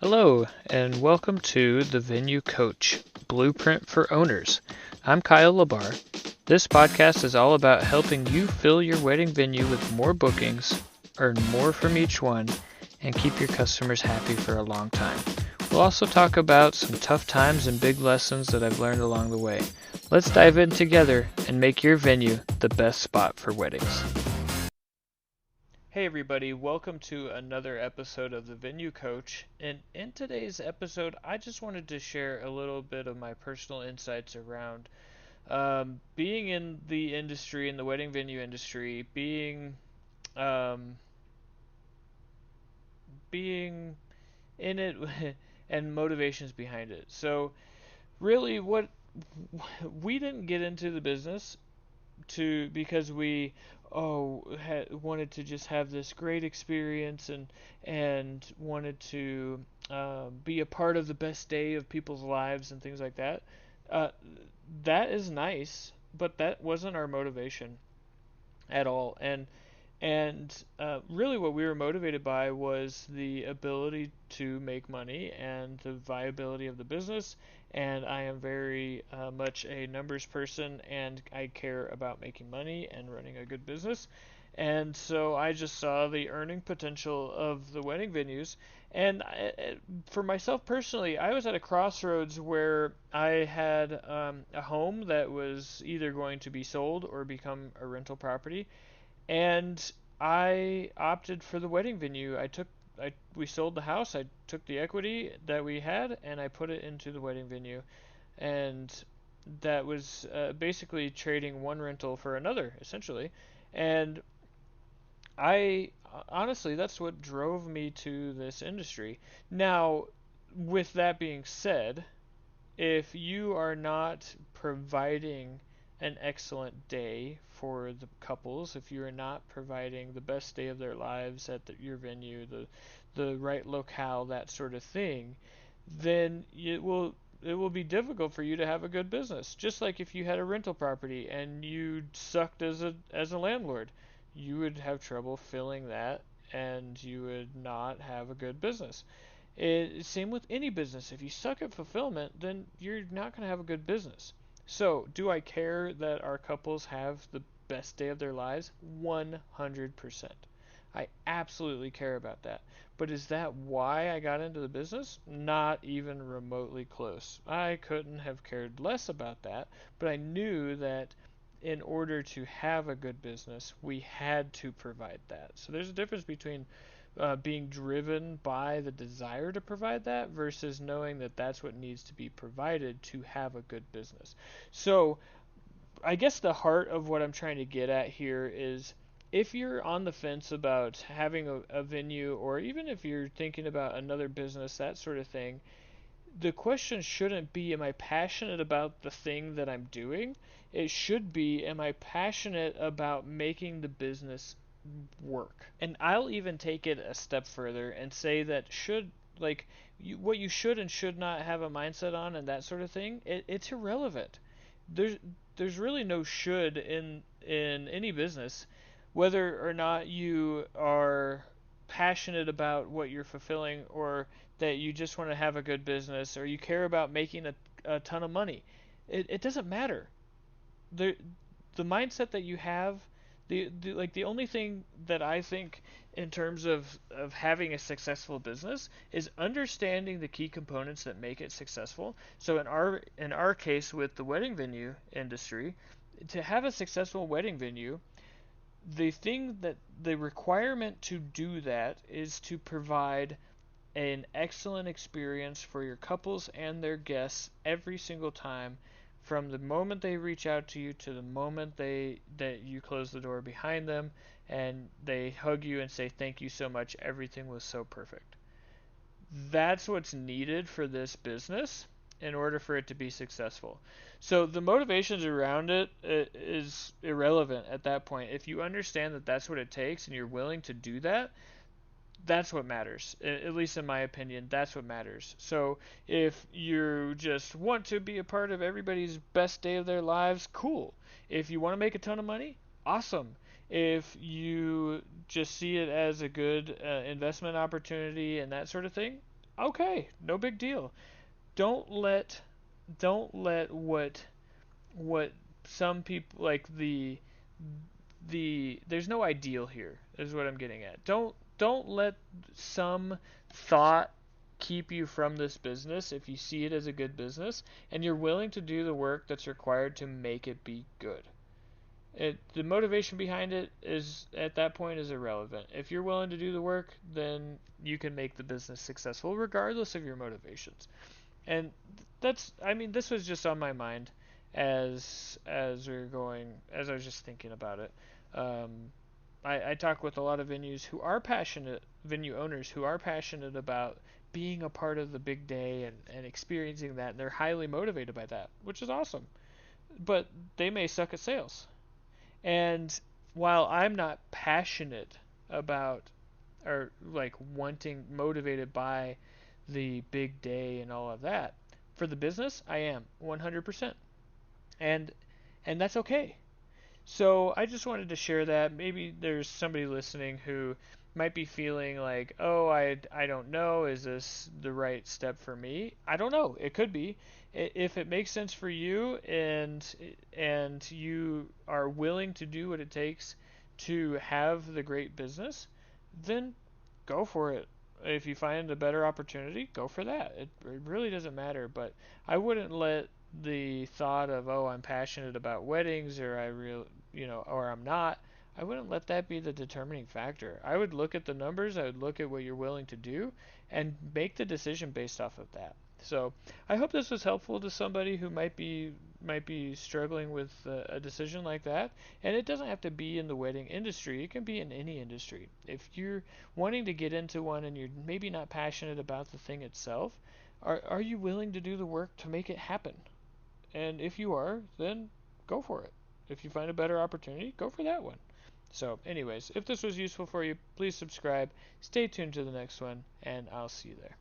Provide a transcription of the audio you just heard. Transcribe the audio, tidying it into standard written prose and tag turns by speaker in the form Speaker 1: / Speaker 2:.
Speaker 1: Hello, and welcome to the Venue Coach Blueprint for Owners. I'm Kyle Labar. This podcast is all about helping you fill your wedding venue with more bookings, earn more from each one, and keep your customers happy for a long time. We'll also talk about some tough times and big lessons that I've learned along the way. Let's dive in together and make your venue the best spot for weddings. Hey everybody, welcome to another episode of the Venue Coach. And in today's episode, I just wanted to share a little bit of my personal insights around being in the industry, in the wedding venue industry, um, being in it, and motivations behind it. So really, what we didn't get into the business because we wanted to just have this great experience and wanted to be a part of the best day of people's lives and things like that. Uh, that is nice, but that wasn't our motivation at all. And really, what we were motivated by was the ability to make money and the viability of the business. And I am very much a numbers person, and I care about making money and running a good business. And so I just saw the earning potential of the wedding venues. And for myself personally, I was at a crossroads where I had a home that was either going to be sold or become a rental property, and I opted for the wedding venue. We sold the house. I took the equity that we had and I put it into the wedding venue, and that was basically trading one rental for another, essentially. And I honestly, that's what drove me to this industry. Now, with that being said, if you are not providing an excellent day for the couples, if you are not providing the best day of their lives at your venue, the right locale, that sort of thing, then it will be difficult for you to have a good business. Just like if you had a rental property and you sucked as a landlord, you would have trouble filling that and you would not have a good business. Same with any business. If you suck at fulfillment, then you're not going to have a good business. So, do I care that our couples have the best day of their lives? 100%. I absolutely care about that. But is that why I got into the business? Not even remotely close. I couldn't have cared less about that, but I knew that in order to have a good business, we had to provide that. So there's a difference between being driven by the desire to provide that versus knowing that that's what needs to be provided to have a good business. So, I guess the heart of what I'm trying to get at here is if you're on the fence about having a venue, or even if you're thinking about another business, that sort of thing, the question shouldn't be, am I passionate about the thing that I'm doing? It should be, am I passionate about making the business work? And I'll even take it a step further and say that what you should and should not have a mindset on and that sort of thing, it's irrelevant. There's there's really no should in any business, whether or not you are passionate about what you're fulfilling, or that you just want to have a good business, or you care about making a ton of money. It doesn't matter. The mindset that you have, the only thing that I think in terms of having a successful business is understanding the key components that make it successful. So in our case with the wedding venue industry, to have a successful wedding venue, the requirement to do that is to provide an excellent experience for your couples and their guests every single time, from the moment they reach out to you to the moment that you close the door behind them and they hug you and say thank you so much, everything was so perfect. That's what's needed for this business in order for it to be successful. So the motivations around it is irrelevant at that point. If you understand that that's what it takes and you're willing to do that, that's what matters. At least in my opinion, that's what matters. So if you just want to be a part of everybody's best day of their lives, cool. If you want to make a ton of money, awesome. If you just see it as a good investment opportunity and that sort of thing, Okay, no big deal. Don't let don't let what some people like there's no ideal here is what I'm getting at. Don't let some thought keep you from this business if you see it as a good business and you're willing to do the work that's required to make it be good. The motivation behind it is at that point is irrelevant. If you're willing to do the work, then you can make the business successful regardless of your motivations. And that's I mean this was just on my mind as I was just thinking about it. Um, I talk with a lot of venue owners who are passionate about being a part of the big day and experiencing that, and they're highly motivated by that, which is awesome. But they may suck at sales. And while I'm not passionate about or like wanting motivated by the big day and all of that, for the business, I am 100%. And and that's okay. So I just wanted to share that. Maybe there's somebody listening who might be feeling like, oh, I don't know, is this the right step for me? I don't know. It could be. If it makes sense for you and you are willing to do what it takes to have the great business, then go for it. If you find a better opportunity, go for that. It really doesn't matter, but I wouldn't let the thought of, oh, I'm passionate about weddings or or I'm not. I wouldn't let that be the determining factor. I would look at the numbers, I would look at what you're willing to do and make the decision based off of that. So, I hope this was helpful to somebody who might be struggling with a decision like that. And it doesn't have to be in the wedding industry. It can be in any industry. If you're wanting to get into one and you're maybe not passionate about the thing itself, are you willing to do the work to make it happen? And if you are, then go for it. If you find a better opportunity, go for that one. So, anyways, if this was useful for you, please subscribe. Stay tuned to the next one, and I'll see you there.